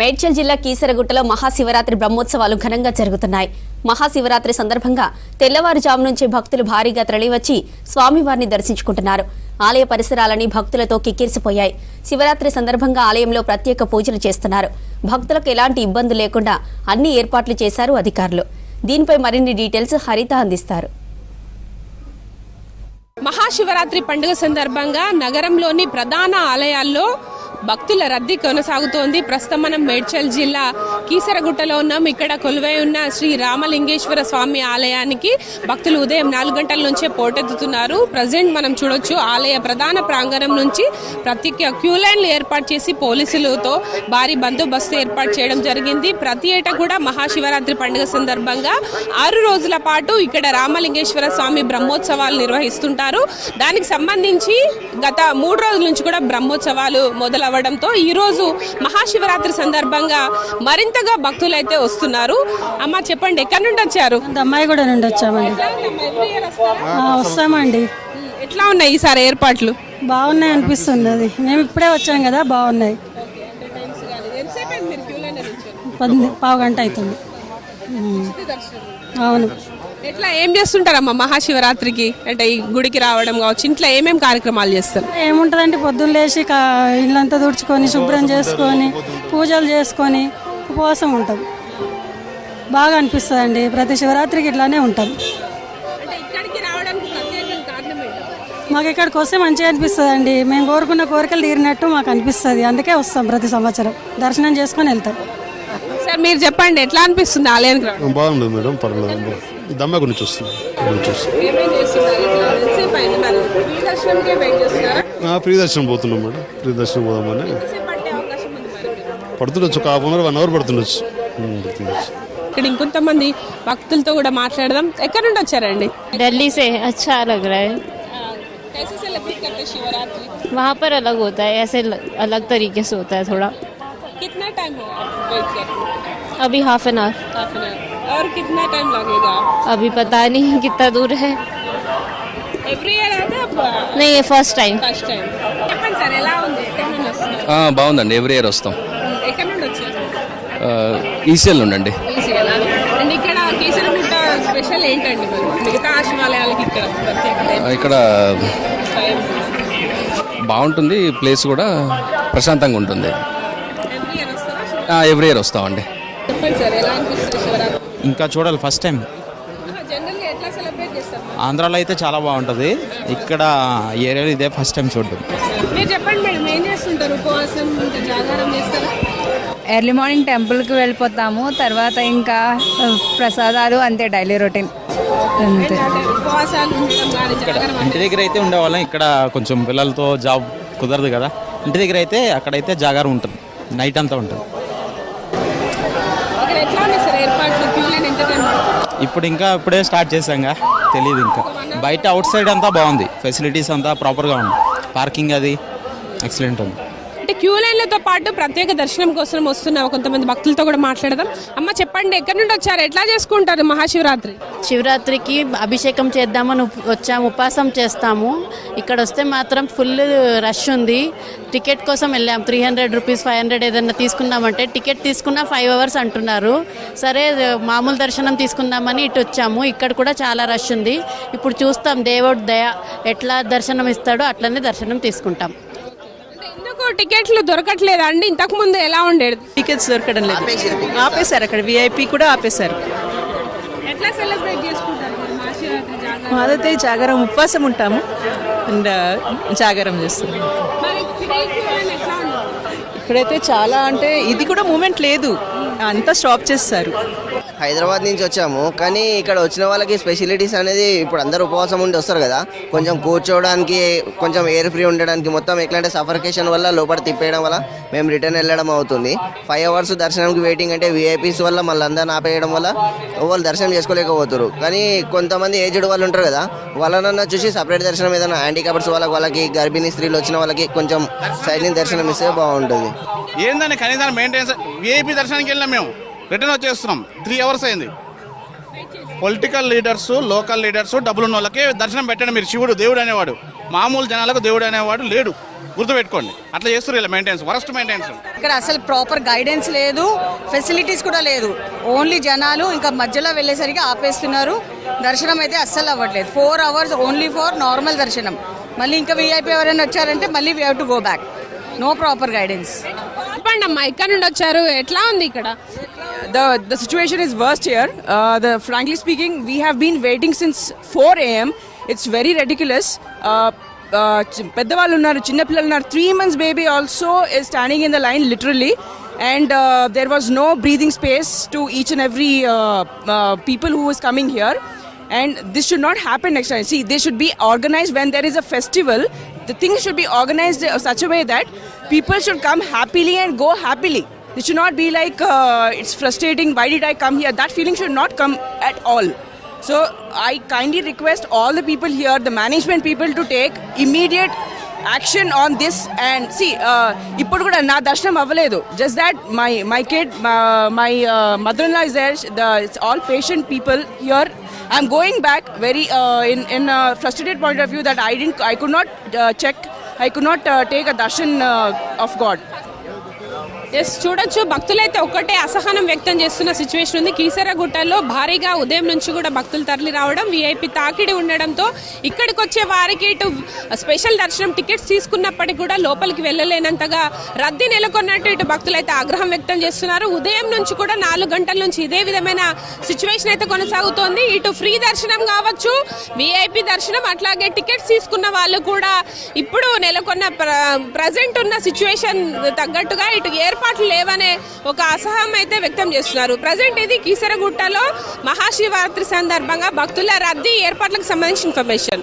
మేడ్చల్ జిల్లా కీసరగుట్టలో మహాశివరాత్రి బ్రహ్మోత్సవాలు ఘనంగా జరుగుతున్నాయి. మహాశివరాత్రి సందర్భంగా తెల్లవారుజాము నుంచి భక్తులు భారీగా తరలివచ్చి స్వామివారిని దర్శించుకుంటున్నారు. ఆలయ పరిసరాలని భక్తులతో కిక్కిరిసిపోయాయి. శివరాత్రి సందర్భంగా ఆలయంలో ప్రత్యేక పూజలు చేస్తున్నారు. భక్తులకు ఎలాంటి ఇబ్బంది లేకుండా అన్ని ఏర్పాట్లు చేశారు అధికారులు. దీనిపై మరిన్ని డీటెయిల్స్ హరిత అందిస్తారు. మహాశివరాత్రి పండుగ సందర్భంగా నగరంలోని ప్రధాన ఆలయాల్లో భక్తుల రద్దీ కొనసాగుతోంది. ప్రస్తుతం మనం మేడ్చల్ జిల్లా కీసరగుట్టలో ఉన్నాం. ఇక్కడ కొలువై ఉన్న శ్రీ రామలింగేశ్వర స్వామి ఆలయానికి భక్తులు ఉదయం 4 గంటల నుంచే పోటెత్తుతున్నారు. ప్రజెంట్ మనం చూడొచ్చు ఆలయ ప్రధాన ప్రాంగణం నుంచి ప్రత్యేక క్యూ లైన్లు ఏర్పాటు చేసి పోలీసులతో భారీ బందోబస్తు ఏర్పాటు చేయడం జరిగింది. ప్రతి ఏటా కూడా మహాశివరాత్రి పండుగ సందర్భంగా 6 రోజుల పాటు ఇక్కడ రామలింగేశ్వర స్వామి బ్రహ్మోత్సవాలు నిర్వహిస్తుంటారు. దానికి సంబంధించి గత 3 రోజుల నుంచి కూడా బ్రహ్మోత్సవాలు మొదలవడంతో ఈ రోజు మహాశివరాత్రి సందర్భంగా మరింతగా భక్తులు అయితే వస్తున్నారు. అమ్మ చెప్పండి, ఎక్కడి నుండి వచ్చారు? అమ్మాయిగూడ నుండి వచ్చామండి. వస్తామండి. ఎట్లా ఉన్నాయి ఈసారి ఏర్పాట్లు? బాగున్నాయి అనిపిస్తుంది. అది మేము ఇప్పుడే వచ్చాం కదా, బాగున్నాయి. 10 గంట అవుతుంది. అవును. ఎట్లా ఏం చేస్తుంటారమ్మా మహాశివరాత్రికి? అంటే ఈ గుడికి రావడం కావచ్చు, ఇంట్లో ఏమేమి కార్యక్రమాలు చేస్తారు? ఏముంటుందంటే పొద్దున్న లేచి ఇల్లంతా తుడుచుకొని శుభ్రం చేసుకొని పూజలు చేసుకొని ఉపవాసం ఉంటాం. బాగా అనిపిస్తుందండి. ప్రతి శివరాత్రికి ఇట్లానే ఉంటాం. మాకు ఇక్కడికి వస్తే మంచిగా అనిపిస్తుందండి. మేము కోరుకున్న కోరికలు తీరినట్టు మాకు అనిపిస్తుంది. అందుకే వస్తాం ప్రతి సంవత్సరం, దర్శనం చేసుకొని వెళ్తాం. సార్ మీరు చెప్పండి, ఎట్లా అనిపిస్తుంది ఆలయానికి? బాగుంది మేడం, పర్వాలేదు. దమ్మ గురించి వస్తుంది. ఫ్రీ దర్శనం పోతున్నాం మేడం. ఫ్రీ దర్శనం పోదామని పడుతుండొచ్చు. ఒక 1 అవర్ పడుతుండొచ్చు. ఇక్కడ ఇంకొంతమంది భక్తులతో కూడా మాట్లాడదాం. ఎక్కడి నుండి వచ్చారండి? दिल्ली से। अच्छा लग रहा है। कैसे सेलिब्रेट करते हैं शिवरात्रि? वहाँ पर अलग होता है, ऐसे अलग तरीके से होता है थोड़ा। कितना टाइम होगा वेट करने? अभी हाफ एन आवर। और कितना टाइम लगेगा? अभी पता नहीं कितना दूर है। ఎవ్రీ ఇయర్ అయితే नहीं, ये फर्स्ट टाइम। First time. చెప్పండి సార్, ఎలా ఉంది? ఎక్కడి నుండి వస్తున్నారు? బాగుందండి. ఎవ్రీ ఇయర్ వస్తాం. ఎక్కడి నుండి వచ్చారు? ఈసీఎల్ నుండి. అండ్ ఇక్కడ కీసరగుట్ట స్పెషల్ ఏంటండి మరి మిగతా శివాలయాలకి ఇక్కడ ప్రత్యేకత? ఇక్కడ బాగుంటుంది, ప్లేస్ కూడా ప్రశాంతంగా ఉంటుంది. ఎవ్రీ ఇయర్ వస్తారా? ఎవ్రీ ఇయర్ వస్తామండి. చెప్పండి సార్, ఎలా అనిపిస్తుంది శివరాత్రి? ఇంకా చూడాలి, ఫస్ట్ టైం. జనరల్గా ఎట్లా సెలబ్రేట్ చేస్తారు? ఆంధ్రాలో అయితే చాలా బాగుంటుంది. ఇక్కడ ఏరియాలో ఇదే ఫస్ట్ టైం చూడడం. మీరు చెప్పండి మేడం, ఏం చేస్తుంటారు? ఉపవాసం జాగారం చేస్తారా? ఎర్లీ మార్నింగ్ టెంపుల్కి వెళ్ళిపోతాము. తర్వాత ఇంకా ప్రసాదాలు, అంతే డైలీ రొటీన్. అంతే. ఉపవాసాలు ఉండడం కానీ జాగారం ఇంటి దగ్గర అయితే ఉండేవాళ్ళం. ఇక్కడ కొంచెం పిల్లలతో జాబ్ కుదరదు కదా. ఇంటి దగ్గర అయితే అక్కడైతే జాగారం ఉంటుంది, నైట్ అంతా ఉంటుంది. ఇక్కడ ఎట్లా ఉన్నాయి సార్ ఏర్పాట్లు? క్యూ లైన్ ఎంత టైం? ఇప్పుడే స్టార్ట్ చేశాంగా, తెలియదు. ఇంకా బయట అవుట్ సైడ్ అంతా బాగుంది, ఫెసిలిటీస్ అంతా ప్రాపర్గా ఉంది. పార్కింగ్ అది ఎక్సలెంట్ ఉంది. అంటే క్యూ లైన్లతో పాటు ప్రత్యేక దర్శనం కోసం వస్తున్న కొంతమంది భక్తులతో కూడా మాట్లాడదాం. అమ్మ చెప్పండి, ఎక్కడి నుండి వచ్చారు? ఎట్లా చేసుకుంటారు మహాశివరాత్రి? శివరాత్రికి అభిషేకం చేద్దామని వచ్చాము, ఉపవాసం చేస్తాము. ఇక్కడ వస్తే మాత్రం ఫుల్ రష్ ఉంది. టికెట్ కోసం వెళ్ళాము. 300 రూపీస్, 500 ఏదన్నా తీసుకుందామంటే టికెట్ తీసుకున్నా 5 అవర్స్ అంటున్నారు. సరే మామూలు దర్శనం తీసుకుందామని ఇటు వచ్చాము. ఇక్కడ కూడా చాలా రష్ ఉంది. ఇప్పుడు చూస్తాం, దేవుడు దయ ఎట్లా దర్శనం ఇస్తాడో అట్లనే దర్శనం తీసుకుంటాం. ఎందుకు టికెట్లు దొరకట్లేదా అండి? ఇంతకు ముందు ఎలా ఉండేది? టికెట్స్ దొరకడం లేదు, ఆపేశారు. అక్కడ విఐపి కూడా ఆపేశారు. ఎట్లా సెలబ్రేట్ చేసుకుంటారు మరి మహాశివరాత్రి జాగారం? అదైతే జాగారం, ఉపవాసం ఉంటాము అండ్ జాగారం చేస్తాము. మరి ఫ్రీ క్యూ లైన్ ఎట్లా ఉంది? ఇక్కడైతే చాలా, అంటే ఇది కూడా మూమెంట్ లేదు, అంతా స్టాప్ చేస్తారు. హైదరాబాద్ నుంచి వచ్చాము, కానీ ఇక్కడ వచ్చిన వాళ్ళకి స్పెషాలిటీస్ అనేది ఇప్పుడు అందరూ ఉపవాసం ఉండి వస్తారు కదా, కొంచెం కూర్చోవడానికి, కొంచెం ఎయిర్ ఫ్రీ ఉండడానికి, మొత్తం ఎట్లా అంటే సఫర్కేషన్ వల్ల లోపల తిప్పేయడం వల్ల మేము రిటర్న్ వెళ్ళడం అవుతుంది. 5 అవర్స్ దర్శనంకి వెయిటింగ్ అంటే విఐపీస్ వల్ల మళ్ళీ అందరిని ఆపేయడం వల్ల వాళ్ళు దర్శనం చేసుకోలేకపోతారు. కానీ కొంతమంది ఏజ్డ్ వాళ్ళు ఉంటారు కదా, వాళ్ళనన్నా చూసి సపరేట్ దర్శనం ఏదైనా హ్యాండిక్యాప్డ్స్ వాళ్ళకి గర్భిణీ స్త్రీలు వచ్చిన వాళ్ళకి కొంచెం సైడ్ నుంచి దర్శనం ఇస్తే బాగుంటుంది. ఏందని కనీసం మెయింటెనెన్స్. విఐపీ దర్శనానికి వెళ్ళినాం, మేము రిటర్న్ వచ్చేస్తున్నాం. 3 అవర్స్ అయింది. పొలిటికల్ లీడర్స్, లోకల్ లీడర్స్, డబ్బులు ఉన్న వాళ్ళకే దర్శనం పెట్టండి. మీరు శివుడు దేవుడు అనేవాడు, మామూలు జనాలకు దేవుడు అనేవాడు లేడు. గుర్తుపెట్టుకోండి. అట్లా చేస్తారు ఇలా మెయింటెనెన్స్, వరస్ట్ మెయింటెనెన్స్. ఇక్కడ అసలు ప్రాపర్ గైడెన్స్ లేదు, ఫెసిలిటీస్ కూడా లేదు. ఓన్లీ జనాలు ఇంకా మధ్యలో వెళ్ళేసరికి ఆపేస్తున్నారు. దర్శనం అయితే అస్సలు అవ్వట్లేదు. 4 hours ఓన్లీ ఫర్ నార్మల్ దర్శనం. మళ్ళీ ఇంకా వీఐపీ ఎవరైనా వచ్చారంటే మళ్ళీ we have to go back. No proper guidance. చెప్పండి అమ్మా, ఇక్కడ నుండి వచ్చారు, ఎట్లా ఉంది ఇక్కడ? The situation is worst here. Frankly speaking, we have been waiting since 4 a.m. It's very ridiculous. పెద్దవాళ్ళు ఉన్నారు, చిన్నపిల్లలు ఉన్నారు. 3 months baby also is standing in the line literally, and there was no breathing space to each and every people who is coming here. And this should not happen next time. See, they should be organized when there is a festival. The things should be organized in such a way that people should come happily and go happily. It should not be like it's frustrating, why did I come here? That feeling should not come at all. So I kindly request all the people here, the management people, to take immediate action on this. And see, ippudu kuda na darshanam avvaledu. Just that my kid, my mother-in-law is there. It's all patient people here. I'm going back very in a frustrated point of view that I could not check, I could not take a darshan of God. Yes, చూడొచ్చు భక్తులైతే ఒక్కటే అసహనం వ్యక్తం చేస్తున్న situation ఉంది. కీసరగుట్టలో భారీగా ఉదయం నుంచి కూడా భక్తులు తరలి రావడం, వీఐపీ తాకిడి ఉండడంతో ఇక్కడికి వచ్చే వారికి ఇటు స్పెషల్ దర్శనం టికెట్స్ తీసుకున్నప్పటికీ కూడా లోపలికి వెళ్ళలేనంతగా రద్దీ నెలకొన్నట్టు ఇటు భక్తులైతే ఆగ్రహం వ్యక్తం చేస్తున్నారు. ఉదయం నుంచి కూడా 4 గంటల నుంచి ఇదే విధమైన సిచ్యువేషన్ అయితే కొనసాగుతోంది. ఇటు ఫ్రీ దర్శనం కావచ్చు, వీఐపీ దర్శనం, అట్లాగే టికెట్స్ తీసుకున్న వాళ్ళు కూడా ఇప్పుడు నెలకొన్న ప్రజెంట్ ఉన్న సిచ్యువేషన్ తగ్గట్టుగా ఇటు ఏర్పాట్లు లేవనే ఒక అసహనం అయితే వ్యక్తం చేస్తున్నారు. ప్రజెంట్ ఇది కీసరగుట్టలో మహాశివరాత్రి సందర్భంగా భక్తుల రద్దీ ఏర్పాట్లకు సంబంధించిన ఇన్ఫర్మేషన్.